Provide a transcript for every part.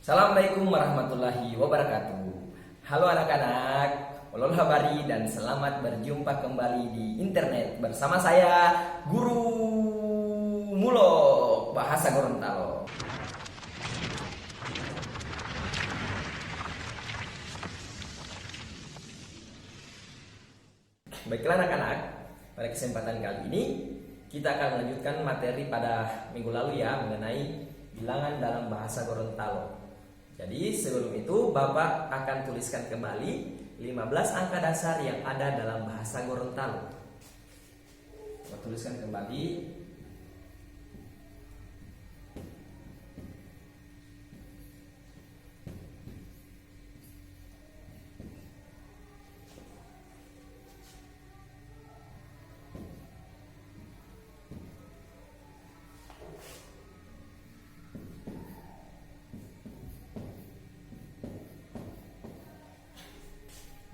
Assalamualaikum warahmatullahi wabarakatuh. Halo anak-anak, ulul habari dan selamat berjumpa kembali di internet bersama saya Guru Mulok Bahasa Gorontalo. Baiklah anak-anak, pada kesempatan kali ini kita akan melanjutkan materi pada minggu lalu ya mengenai bilangan dalam bahasa Gorontalo. Jadi sebelum itu Bapak akan tuliskan kembali 15 angka dasar yang ada dalam bahasa Gorontalo. Bapak tuliskan kembali.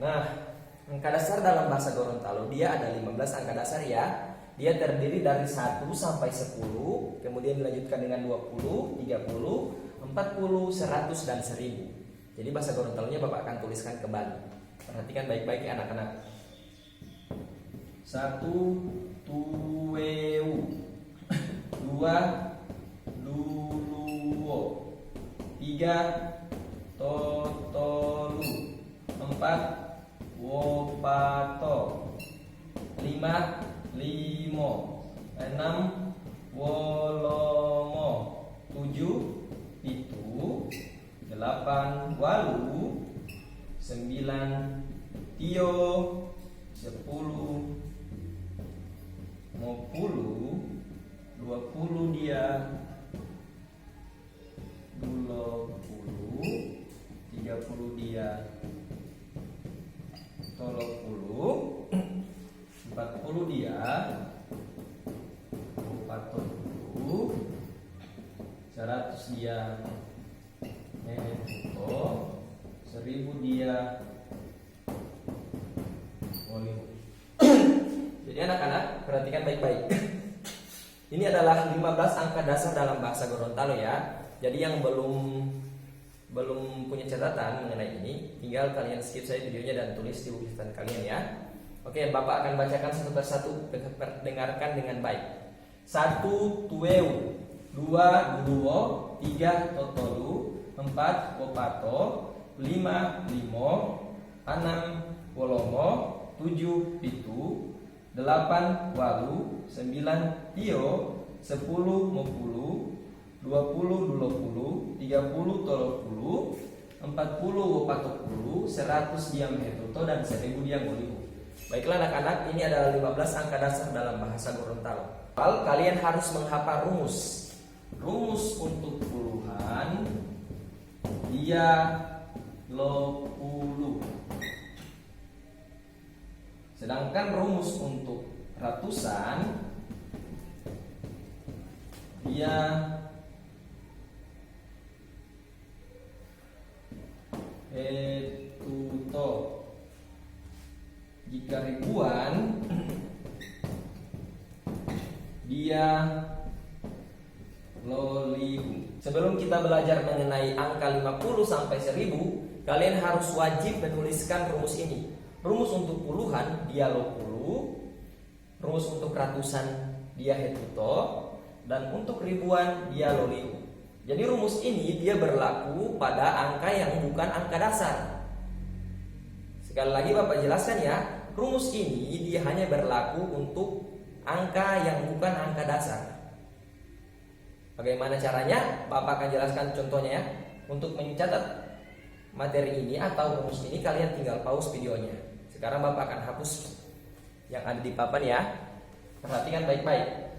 Nah, angka dasar dalam bahasa Gorontalo dia ada 15 angka dasar ya. Dia terdiri dari 1 sampai 10, kemudian dilanjutkan dengan 20, 30, 40, 100 dan 1000. Jadi bahasa Gorontalonya Bapak akan tuliskan kembali. Perhatikan baik-baik ya anak-anak. 1 tuweu, 2 luluo, 3 totolu, 4 wopato, 5 limo, 6 wolongo, 7 pitu, 8 walu, 9 tio, 10 mopulu, 20 dia, 20, 30 dia, 30, 40 dia, 40, 100 dia, 1000 dia, Jadi anak-anak perhatikan baik-baik. Ini adalah 15 angka dasar dalam bahasa Gorontalo ya. Jadi yang belum punya catatan mengenai ini, tinggal kalian skip saja videonya dan tulis di buku catatan kalian ya. Oke, Bapak akan bacakan satu persatu, dengarkan dengan baik. 1 tuweu, 2 duluo, 3 totolu, 4 wopato, 5 limo, 6 wolongo, 7 pitu, 8 walu, 9 tio, 10 mopulu, 20 20, 30 tolopulu, 40 wopatopulu, 100 diam hetoto dan 1000 diam golibu. Baiklah anak-anak, ini adalah 15 angka dasar dalam bahasa Gorontalo. Kalian harus menghafal rumus. Rumus untuk puluhan dia lopulu. Sedangkan rumus untuk ratusan dia etuto. Jika ribuan dia loliu. Sebelum kita belajar mengenai angka 50 sampai 1000, kalian harus wajib menuliskan rumus ini. Rumus untuk puluhan dia lopulu, rumus untuk ratusan dia hetuto, dan untuk ribuan dia loliu. Jadi rumus ini dia berlaku pada angka yang bukan angka dasar. Sekali lagi Bapak jelaskan ya, rumus ini dia hanya berlaku untuk angka yang bukan angka dasar. Bagaimana caranya? Bapak akan jelaskan contohnya ya. Untuk mencatat materi ini atau rumus ini kalian tinggal pause videonya. Sekarang Bapak akan hapus yang ada di papan ya. Perhatikan baik-baik.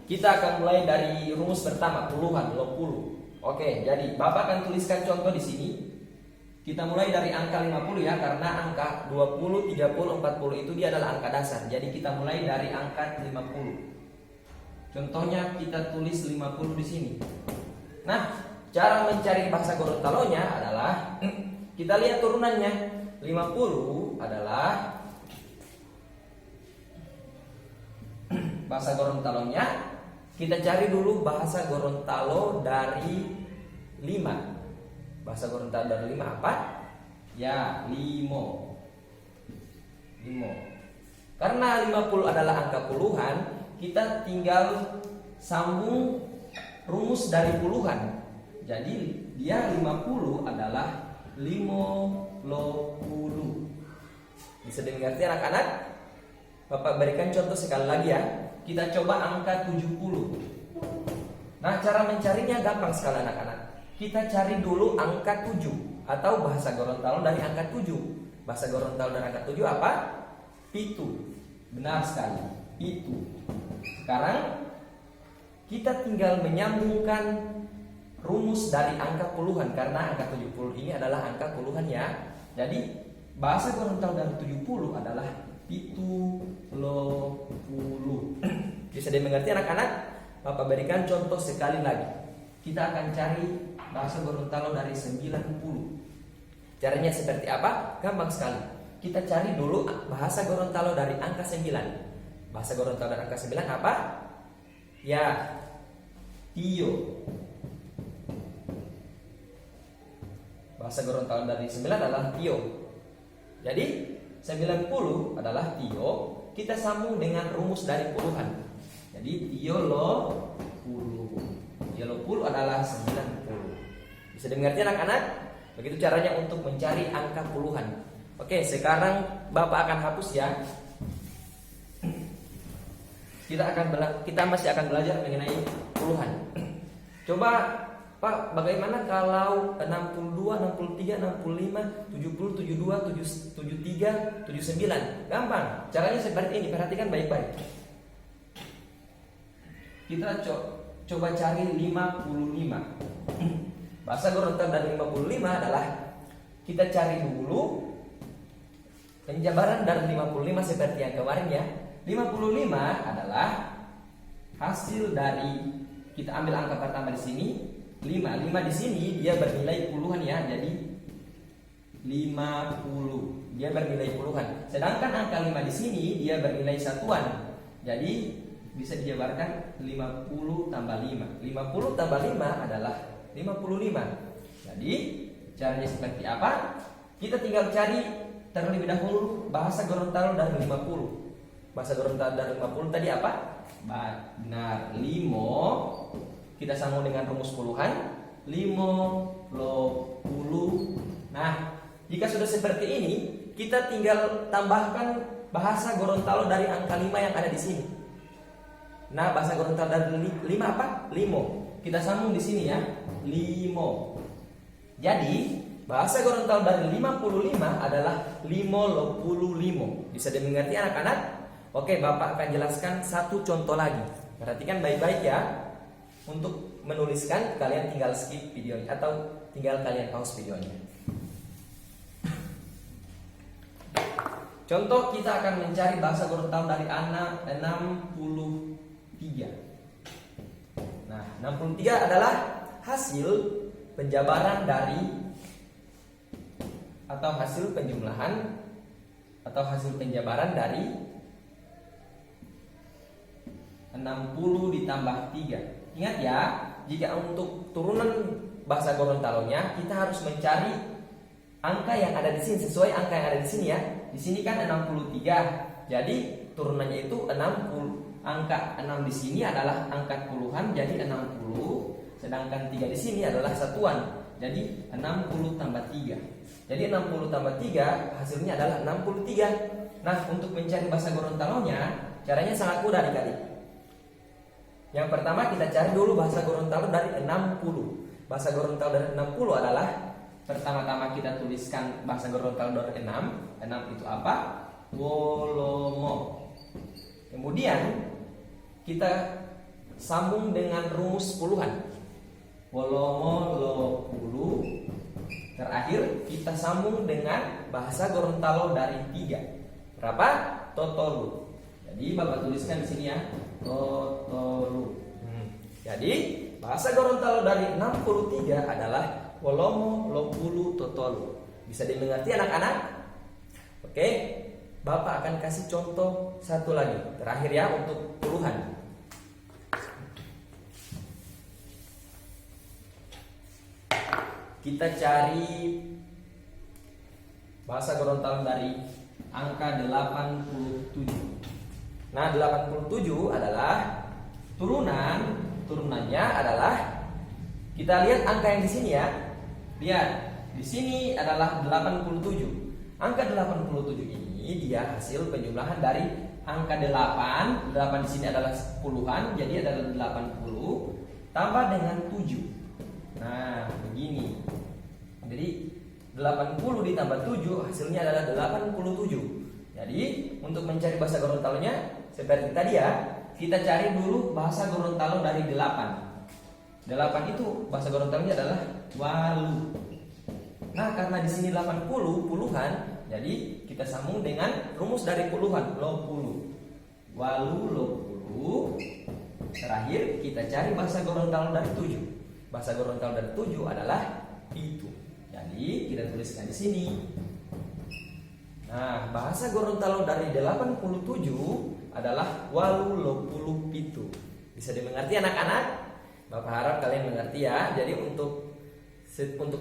Kita akan mulai dari rumus pertama, puluhan, lopulu. Oke, jadi Bapak akan tuliskan contoh di sini. Kita mulai dari angka 50 ya, karena angka 20, 30, 40 itu dia adalah angka dasar. Jadi kita mulai dari angka 50. Contohnya kita tulis 50 di sini. Nah, cara mencari bahasa Gorontalonya adalah kita lihat turunannya. 50 adalah bahasa Gorontalonya Kita cari dulu bahasa Gorontalo dari 5. Bahasa Gorontalo dari 5 apa? Ya, limo. Limo. Karena 50 adalah angka puluhan, kita tinggal sambung rumus dari puluhan. Jadi dia 50 adalah 50. Bisa dimengerti anak-anak? Bapak berikan contoh sekali lagi ya. Kita coba angka 70. Nah, cara mencarinya gampang sekali anak-anak. Kita cari dulu angka 7 atau bahasa Gorontalo dari angka 7. Bahasa Gorontalo dari angka 7 apa? Pitu. Benar sekali, pitu. Sekarang kita tinggal menyambungkan rumus dari angka puluhan karena angka 70 ini adalah angka puluhan ya. Jadi bahasa Gorontalo dari 70 adalah pitu lo puluh. Bisa dimengerti anak-anak? Bapak berikan contoh sekali lagi. Kita akan cari bahasa Gorontalo dari 90. Caranya seperti apa? Gampang sekali. Kita cari dulu bahasa Gorontalo dari angka 9. Bahasa Gorontalo dari angka 9 apa? Ya, tio. Bahasa Gorontalo dari 9 adalah tio. Jadi 90 adalah tio, kita sambung dengan rumus dari puluhan. Jadi tio lo puluh. Tio lo puluh adalah 90. Bisa dimengerti anak-anak? Begitu caranya untuk mencari angka puluhan. Oke, sekarang Bapak akan hapus ya. Kita masih akan belajar mengenai puluhan. Coba Pak, bagaimana kalau 62, 63, 65, 70, 72, 73, 79? Gampang. Caranya seperti ini, perhatikan baik-baik. Kita coba cari 55. Bahasa Gorontalo dari 55 adalah kita cari dulu penjabaran dari 55 seperti yang kemarin ya. 55 adalah hasil dari, kita ambil angka pertama di sini 5 di sini dia bernilai puluhan ya, jadi 50 dia bernilai puluhan. Sedangkan angka 5 di sini dia bernilai satuan, jadi bisa dijabarkan 50 tambah 5. 50 tambah 5 adalah 55. Jadi caranya seperti apa? Kita tinggal cari terlebih dahulu bahasa Gorontalo dari 50. Bahasa Gorontalo dari 50 tadi apa? Benar, limo. Kita sambung dengan rumus puluhan, 50. Nah, jika sudah seperti ini, kita tinggal tambahkan bahasa Gorontalo dari angka 5 yang ada di sini. Nah, bahasa Gorontalo dari 5 apa? Limo. Kita sambung di sini ya, limo. Jadi, bahasa Gorontalo dari 55 adalah 55. Bisa dimengerti anak-anak? Oke, Bapak akan jelaskan satu contoh lagi. Perhatikan baik-baik ya. Untuk menuliskan kalian tinggal skip videonya atau tinggal kalian pause videonya. Contoh, kita akan mencari bahasa Gorontalo dari 63. Nah, 63 adalah hasil penjabaran dari atau hasil penjumlahan atau hasil penjabaran dari 60 ditambah 3. Ingat ya, jika untuk turunan bahasa Gorontalonya kita harus mencari angka yang ada di sini sesuai angka yang ada di sini ya. Di sini kan 63. Jadi turunannya itu 60. Angka 6 di sini adalah angka puluhan, jadi 60. Sedangkan 3 di sini adalah satuan. Jadi 60 tambah 3. Jadi 60 tambah 3 hasilnya adalah 63. Nah, untuk mencari bahasa Gorontalonya caranya sangat mudah adik-adik. Yang pertama kita cari dulu bahasa Gorontalo dari 60. Bahasa Gorontalo dari 60 adalah pertama-tama kita tuliskan bahasa Gorontalo dari 6. 6 itu apa? Wolomo. Kemudian kita sambung dengan rumus puluhan. Wolomo lo puluh. Terakhir kita sambung dengan bahasa Gorontalo dari 3. Berapa? Totolu. Jadi Bapak tuliskan di sini ya, totolu. Jadi bahasa Gorontalo dari 63 adalah wolomo lopulu totolu. Bisa dimengerti anak-anak? Oke, Bapak akan kasih contoh satu lagi terakhir ya untuk puluhan. kita cari bahasa Gorontalo dari angka 87. Nah, 87 adalah turunannya adalah, kita lihat angka yang di sini ya. Lihat, di sini adalah 87. Angka 87 ini dia hasil penjumlahan dari angka 8. 8 di sini adalah puluhan, jadi adalah 80 tambah dengan 7. Nah, begini. Jadi 80 ditambah 7 hasilnya adalah 87. Jadi untuk mencari bahasa Gorontalonya seperti tadi ya, kita cari dulu bahasa Gorontalo dari 8. 8 itu bahasa Gorontalonya adalah walu. Nah, karena di sini 80 puluhan, jadi kita sambung dengan rumus dari puluhan, 20. Walu, 20. Terakhir kita cari bahasa Gorontalo dari 7. Bahasa Gorontalo dari 7 adalah itu. Jadi kita tuliskan di sini. Nah, bahasa Gorontalo dari 87 adalah walu lopulu pitu. Bisa dimengerti anak-anak? Bapak harap kalian mengerti ya. Jadi untuk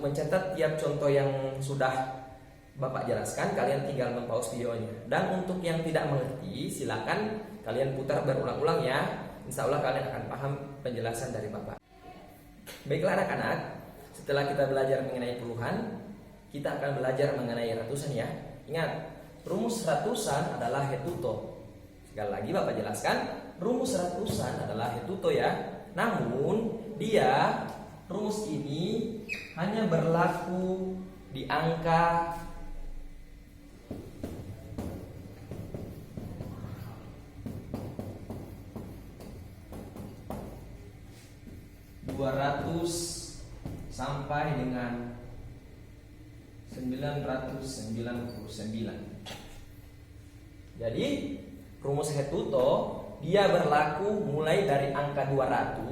mencatat tiap contoh yang sudah Bapak jelaskan, kalian tinggal mempause videonya. Dan untuk yang tidak mengerti, silakan kalian putar berulang-ulang ya. Insya Allah kalian akan paham penjelasan dari Bapak. Baiklah anak-anak, setelah kita belajar mengenai puluhan, kita akan belajar mengenai ratusan ya. Ingat, rumus ratusan adalah hetuto. Sekali lagi Bapak jelaskan, rumus ratusan adalah hetuto ya. Namun dia, rumus ini hanya berlaku di angka 200 sampai dengan 999. Jadi rumus hetuto dia berlaku mulai dari angka 200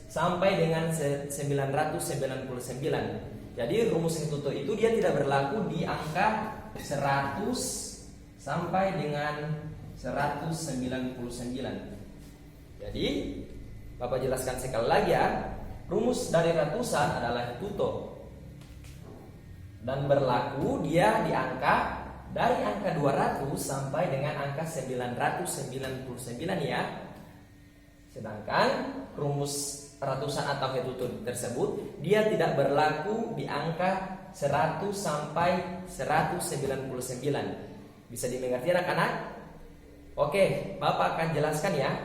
sampai dengan 999. Jadi rumus hetuto itu dia tidak berlaku di angka 100 sampai dengan 199. Jadi Bapak jelaskan sekali lagi ya. Rumus dari ratusan adalah hetuto dan berlaku dia di angka dari angka 200 sampai dengan angka 999 ya. Sedangkan rumus ratusan atau hetuto tersebut dia tidak berlaku di angka 100 sampai 199. Bisa dimengerti anak-anak? Oke, Bapak akan jelaskan ya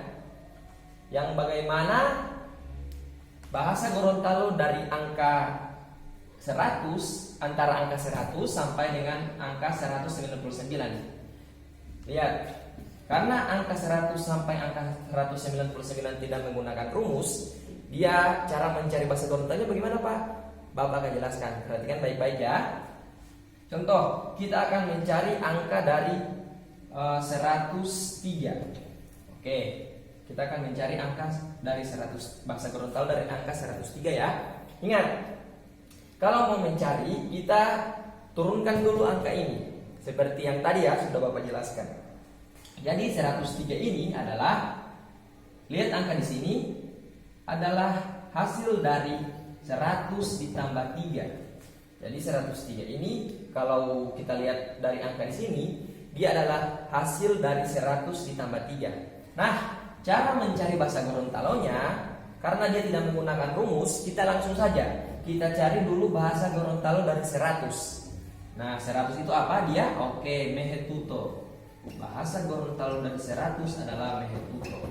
yang bagaimana bahasa Gorontalo dari angka 100, antara angka 100 sampai dengan angka 199. Lihat, karena angka 100 sampai angka 199 tidak menggunakan rumus, dia cara mencari bahasa Gorontalo bagaimana Pak? Bapak akan jelaskan, perhatikan baik-baik ya. Contoh, kita akan mencari angka dari 103. Oke, kita akan mencari angka dari 100, bahasa Gorontalo dari angka 103 ya. Ingat, kalau mau mencari, kita turunkan dulu angka ini. Seperti yang tadi ya, sudah Bapak jelaskan. Jadi 103 ini adalah, lihat angka di sini adalah hasil dari 100 ditambah 3. Jadi 103 ini kalau kita lihat dari angka di sini, dia adalah hasil dari 100 ditambah 3. Nah, cara mencari bahasa Gorontalonya, karena dia tidak menggunakan rumus, kita langsung saja kita cari dulu bahasa Gorontalo dari 100. Nah, 100 itu apa dia? Oke, mehetuto. Bahasa Gorontalo dari 100 adalah mehetuto.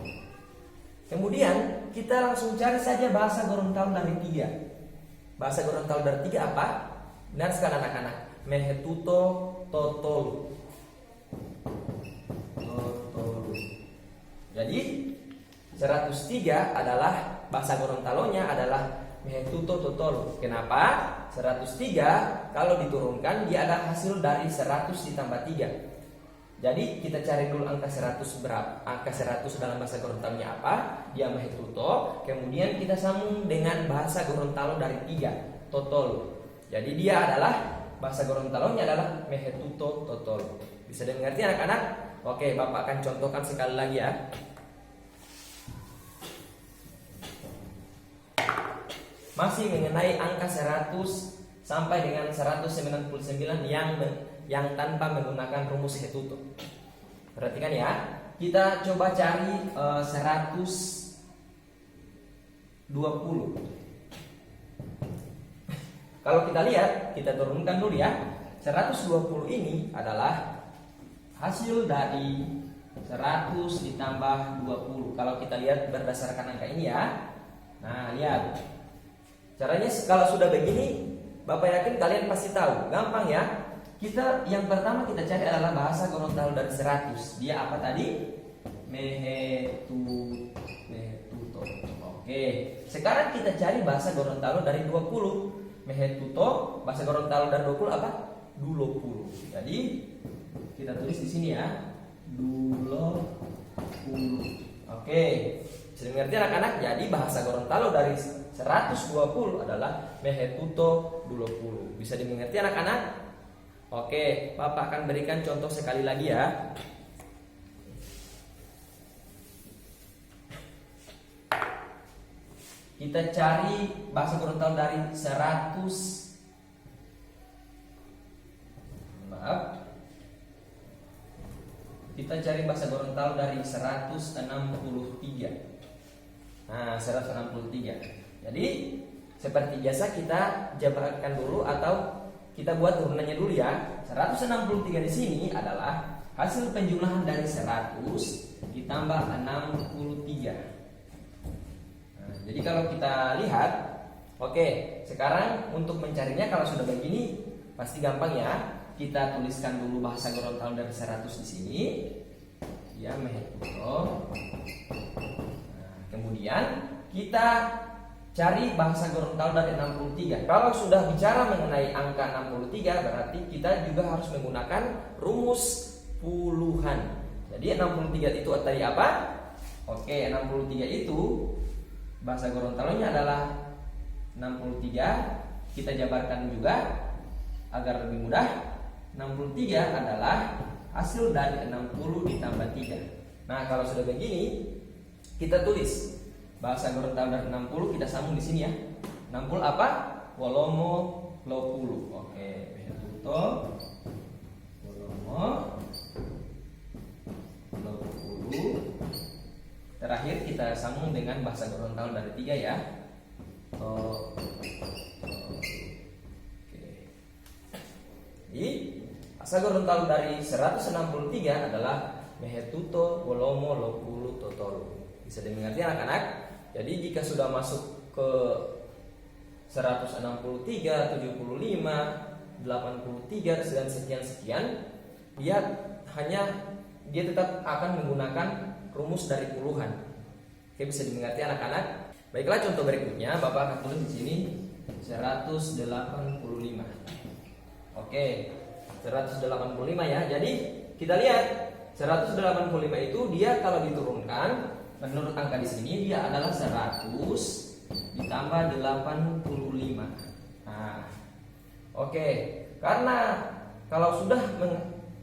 Kemudian kita langsung cari saja bahasa Gorontalo dari 3. Bahasa Gorontalo dari 3 apa? Benar sekali anak-anak. Mehetuto totolu. Jadi 103 adalah bahasa Gorontalonya adalah mehetuto totolu. Kenapa? 103 kalau diturunkan dia ada hasil dari 100 ditambah 3. Jadi kita cari dulu angka 100 berapa? Angka 100 dalam bahasa Gorontalonya apa? Dia mehetuto. Kemudian kita sambung dengan bahasa Gorontalo dari 3, totolu. Jadi dia adalah bahasa Gorontalonya adalah mehetuto totolu. Bisa dimengerti anak-anak? Oke, Bapak akan contohkan sekali lagi ya. Masih mengenai angka 100 sampai dengan 199 yang tanpa menggunakan rumus Hetuto. Perhatikan ya. Kita coba cari 120. Kalau kita lihat, kita turunkan dulu ya. 120 ini adalah hasil dari 100 ditambah 20. Kalau kita lihat berdasarkan angka ini ya. Nah, lihat. Caranya kalau sudah begini, Bapak yakin kalian pasti tahu. Gampang ya. Kita yang pertama kita cari adalah bahasa Gorontalo dari 100. Dia apa tadi? Mehetuto. Oke. Sekarang kita cari bahasa Gorontalo dari 20. Mehetuto, bahasa Gorontalo dari 20 apa? 20. Jadi kita tulis di sini ya. 20. Oke. Sudah mengerti anak-anak? Jadi bahasa Gorontalo dari 120 adalah Mehetuto 20. Bisa dimengerti anak-anak? Oke, Bapak akan berikan contoh sekali lagi ya. Kita cari bahasa Gorontalo dari 100. Maaf. Kita cari bahasa Gorontalo dari 163. Nah, 163. Jadi, seperti biasa kita jabarkan dulu atau kita buat turunannya dulu ya. 163 di sini adalah hasil penjumlahan dari 100 ditambah 63. Nah, jadi kalau kita lihat, oke, sekarang untuk mencarinya kalau sudah begini pasti gampang ya. Kita tuliskan dulu bahasa Gorontalo dari 100 di sini. Ya, Mehetuto. Nah, kemudian kita cari bahasa Gorontalo dari 63. Kalau sudah bicara mengenai angka 63, berarti kita juga harus menggunakan rumus puluhan. Jadi 63 itu tadi apa? Oke, 63 itu bahasa Gorontalonya adalah 63. Kita jabarkan juga agar lebih mudah. 63 adalah hasil dari 60 ditambah 3. Nah, kalau sudah begini, kita tulis bahasa Gorontalo dari 60 kita sambung di sini ya. 60 apa? Wolomo 20. Oke, Mehetuto Wolomo 20. Terakhir kita sambung dengan bahasa Gorontalo dari 3 ya. Oke. Jadi bahasa Gorontalo dari 163 adalah Mehetuto Wolomo 20 Totolu. Bisa dimengerti anak-anak? Jadi jika sudah masuk ke 163, 75, 83 dan sekian-sekian, dia tetap akan menggunakan rumus dari puluhan. Oke, bisa dimengerti anak-anak? Baiklah, contoh berikutnya Bapak akan tulis di sini 185. Oke, 185 ya. Jadi kita lihat 185 itu dia kalau diturunkan menurut angka di sini dia adalah 100 ditambah 85. Nah, oke. Karena kalau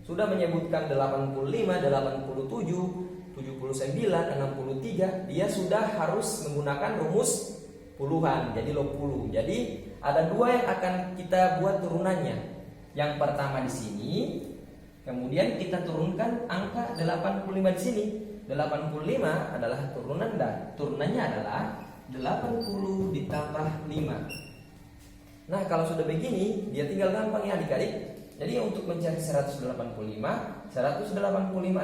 sudah menyebutkan 85, 87, 79, 63, dia sudah harus menggunakan rumus puluhan, jadi log puluh. Jadi ada dua yang akan kita buat turunannya. Yang pertama di sini, kemudian kita turunkan angka 85 di sini. 85 adalah turunannya adalah 80 ditambah 5. Nah, kalau sudah begini, dia tinggal gampang ya adik-adik. Jadi untuk mencari 185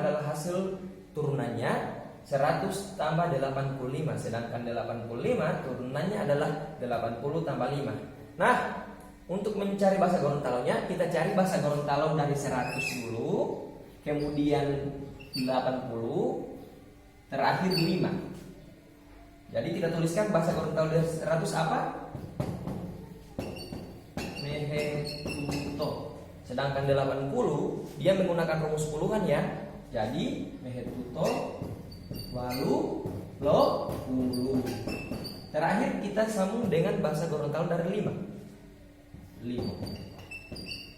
adalah hasil turunannya 100 tambah 85. Sedangkan 85 turunannya adalah 80 tambah 5. Nah, untuk mencari bahasa Gorontalonya, kita cari bahasa Gorontalo dari 100 dulu, kemudian 80, terakhir 5. Jadi kita tuliskan bahasa Gorontalo dari 100 apa? Mehetuto. Sedangkan 80 dia menggunakan rumus puluhan ya. Jadi Mehetuto walu lo puluh. Terakhir kita sambung dengan bahasa Gorontalo dari 5.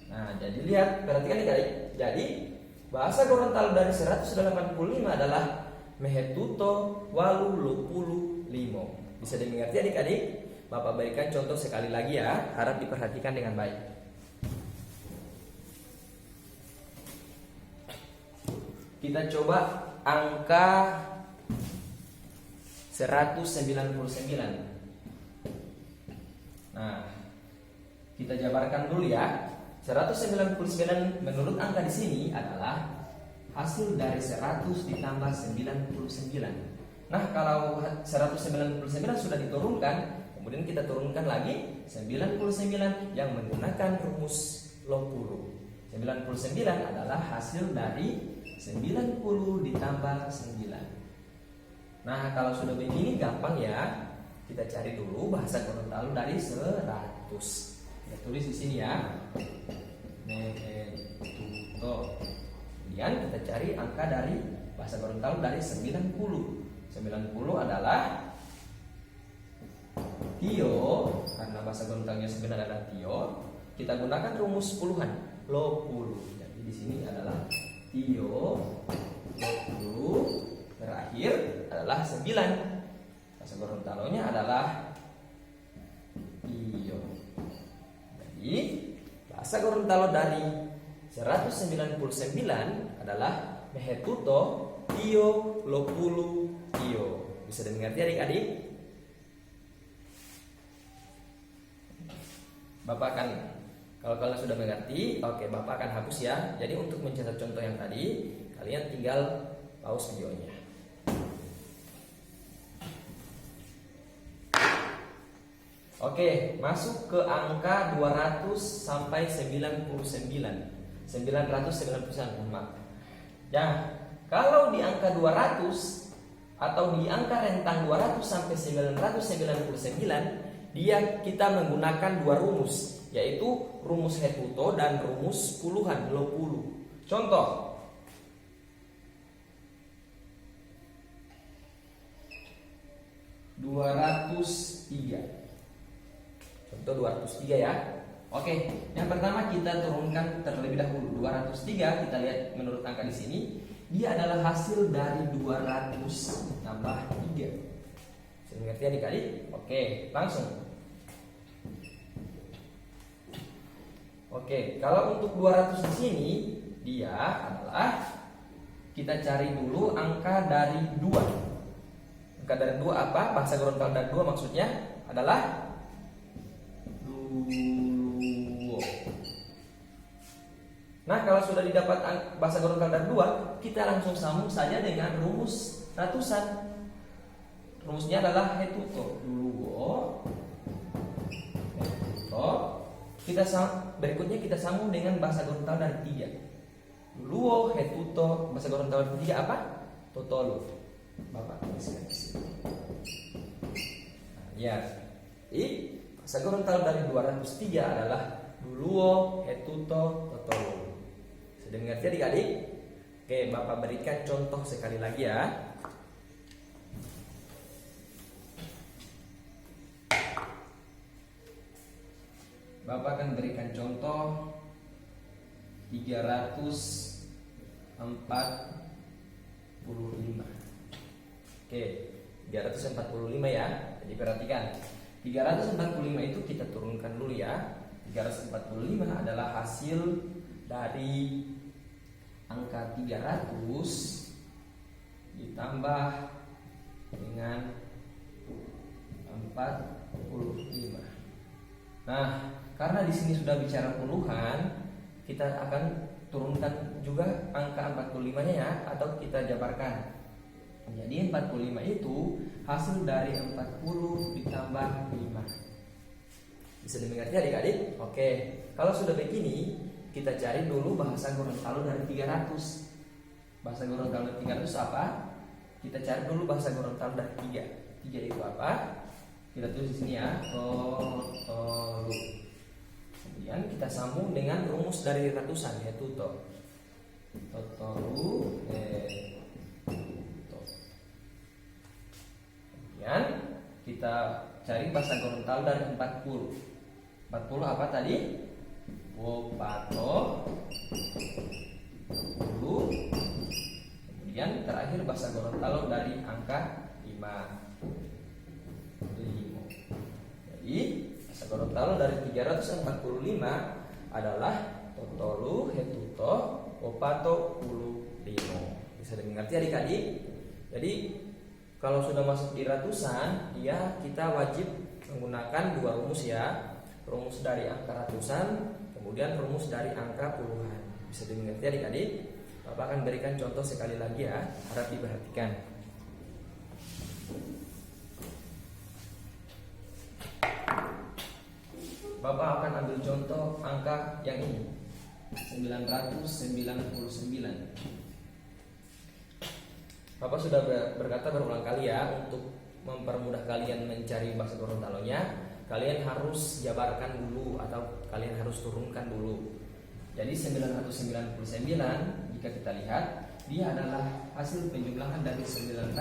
Nah, jadi lihat, perhatikan adik-adik. Jadi bahasa Gorontalo dari 185 adalah Mehetuto walu lo puluh limo. Bisa dimengerti adik-adik? Bapak berikan contoh sekali lagi ya, harap diperhatikan dengan baik. Kita coba angka 199. Nah, kita jabarkan dulu ya. 199 menurut angka di sini adalah hasil dari 100 ditambah 99. Nah, kalau 199 sudah diturunkan, kemudian kita turunkan lagi 99 yang menggunakan rumus log 10. 99 adalah hasil dari 90 ditambah 9. Nah, kalau sudah begini gampang ya. Kita cari dulu bahasa Gorontalo dari 100. Kita tulis di sini ya. Mehetuto. Kemudian kita cari angka dari bahasa Gorontalo dari 90. 90 adalah tio, karena bahasa Gorontalonya 9 adalah tio. Kita gunakan rumus puluhan, log 10. Jadi di sini adalah tio log 10, terakhir adalah 9. Bahasa Gorontalonya adalah tio. Jadi bahasa Gorontalo dari 199 adalah mehetuto tio log 10 tio. Bisa dimengerti adik-adik? Bapak akan, kalau kalian sudah mengerti, oke, Bapak akan hapus ya. Jadi untuk mencatat contoh yang tadi, kalian tinggal pause videonya. Oke, masuk ke angka 200 sampai 99. 999, maaf. Ya, kalau di angka 200 atau di angka rentang 200 sampai 999, kita menggunakan dua rumus, yaitu rumus Hetuto dan rumus puluhan, log 10. Contoh, Contoh 203 ya. Oke, yang pertama kita turunkan terlebih dahulu 203. Kita lihat menurut angka di sini, dia adalah hasil dari 200 tambah 3. Saya mengerti adik-adik? Oke, langsung. Oke, kalau untuk 200 di sini, dia adalah, kita cari dulu angka dari 2. Angka dari 2 apa? Bahasa Gorontalo dari 2 maksudnya adalah luo. Nah, kalau sudah didapat bahasa Gorontalo dari 2, kita langsung sambung saja dengan rumus ratusan. Rumusnya adalah Hetuto. Luo Hetuto. Berikutnya kita sambung dengan bahasa Gorontalo dari 3. Luo Hetuto. Bahasa Gorontalo dari 3 apa? Totolu. Bapak tuliskan di sini. Nah, ya. Bahasa Gorontalo dari 203 adalah Luo Hetuto Totolu. Sudah mengerti adik-adik? Oke, Bapak berikan contoh sekali lagi ya. Bapak akan berikan contoh 345. Oke, 345 ya. Jadi perhatikan, 345 itu kita turunkan dulu ya. 345 adalah hasil dari angka 300 ditambah dengan 45. Nah, karena di sini sudah bicara puluhan, kita akan turunkan juga angka 45-nya ya, atau kita jabarkan. Jadi 45 itu hasil dari 40 ditambah 5. Bisa dimengerti adik-adik? Oke, kalau sudah begini, kita cari dulu bahasa Gorontalo dari 300. Bahasa Gorontalo dari 300 apa? Kita cari dulu bahasa Gorontalo dari 3. 3 itu apa? Kita tulis di sini ya, Totolu. Kemudian kita sambung dengan rumus dari ratusan, yaitu Totolu Kemudian kita cari bahasa Gorontalo dari 40. 40 apa tadi? Wopato 10. Kemudian terakhir bahasa Gorontalo dari angka 5. Jadi Bahasa Gorontalo dari 345 adalah totolu, hetuto, opato, ulu, limo. Bisa dimengerti adik-adik? Jadi kalau sudah masuk di ratusan, kita wajib menggunakan dua rumus ya. Rumus dari angka ratusan, kemudian rumus dari angka puluhan. Bisa dimengerti adik-adik? Bapak akan berikan contoh sekali lagi ya, harap diperhatikan. Bapak akan ambil contoh angka yang ini, 999. Bapak sudah berkata berulang kali ya, untuk mempermudah kalian mencari bahasa Gorontalonya, kalian harus jabarkan dulu atau kalian harus turunkan dulu. Jadi 999 jika kita lihat, dia adalah hasil penjumlahan dari 900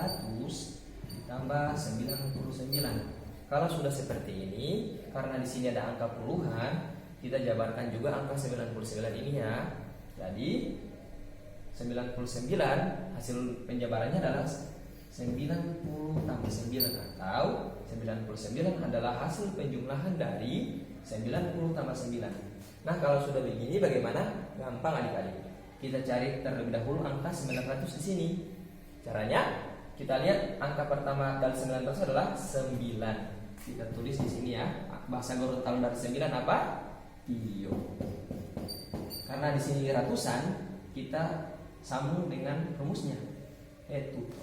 ditambah 99. Kalau sudah seperti ini, karena di sini ada angka puluhan, kita jabarkan juga angka 99 ini ya. Jadi 99 hasil penjabarannya adalah 90 tambah 9, atau 99 adalah hasil penjumlahan dari 90 tambah 9. Nah, kalau sudah begini bagaimana? Gampang adik-adik. Kita cari terlebih dahulu angka 900 di sini. Caranya kita lihat angka pertama dari 900 adalah 9. Kita tulis di sini ya. Bahasa Gorontalo dari 9 apa? Tio. Karena di sini ratusan, kita sambung dengan rumusnya. Hetuto.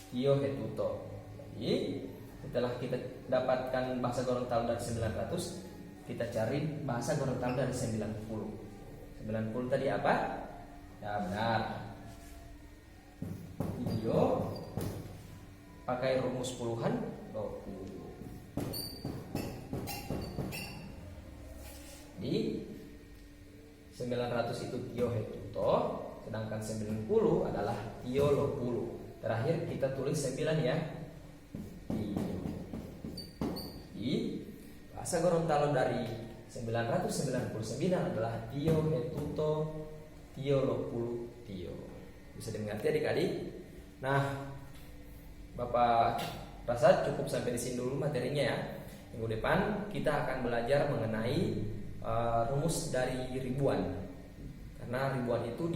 Tio hetuto. Jadi setelah kita dapatkan bahasa Gorontalo dari 900, kita cari bahasa Gorontalo dari 90. 90 tadi apa? Ya benar. Tio pakai rumus puluhan 20. Di 900 itu tio hetuto, sedangkan 90 adalah tio lopulu. Terakhir kita tulis 9 ya. Di bahasa Gorontalo dari 999 adalah tio hetuto, tio lopulu, tio. Bisa dimengerti adik-adik? Nah, Bapak rasa cukup sampai di sini dulu materinya ya. Minggu depan kita akan belajar mengenai rumus dari ribuan. Karena ribuan itu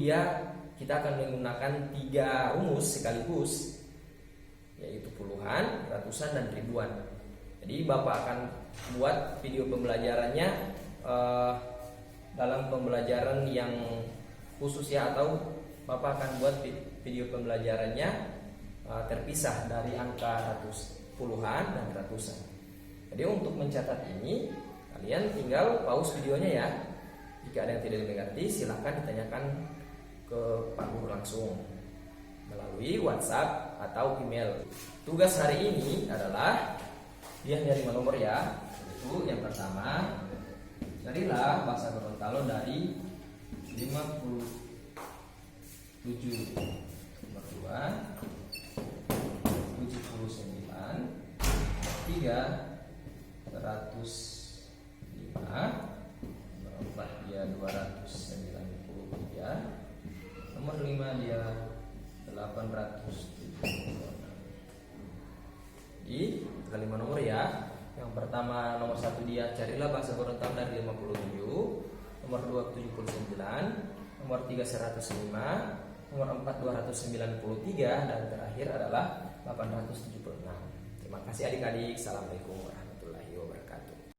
kita akan menggunakan 3 rumus sekaligus, yaitu puluhan, ratusan, dan ribuan. Jadi Bapak akan buat video pembelajarannya dalam pembelajaran yang khusus ya, atau Bapak akan buat video pembelajarannya terpisah dari angka puluhan dan ratusan. Jadi untuk mencatat ini, kalian tinggal pause videonya ya. Jika ada yang tidak dimengerti, silahkan ditanyakan ke Pak Guru langsung melalui WhatsApp atau email. Tugas hari ini adalah dia hanya 5 nomor ya. Itu yang pertama, carilah bahasa Gorontalo dari 57. Nomor 2, 79. 3, 105. Nomor 4 dia 293. Nomor 5 dia 876. Jadi 5 nomor ya. Yang pertama, nomor 1 dia carilah bahasa Gorontalo dari 57. Nomor 2 79. Nomor 3 105. Nomor 4 293. Dan terakhir adalah 876. Terima kasih adik-adik. Assalamualaikum warahmatullahi wabarakatuh.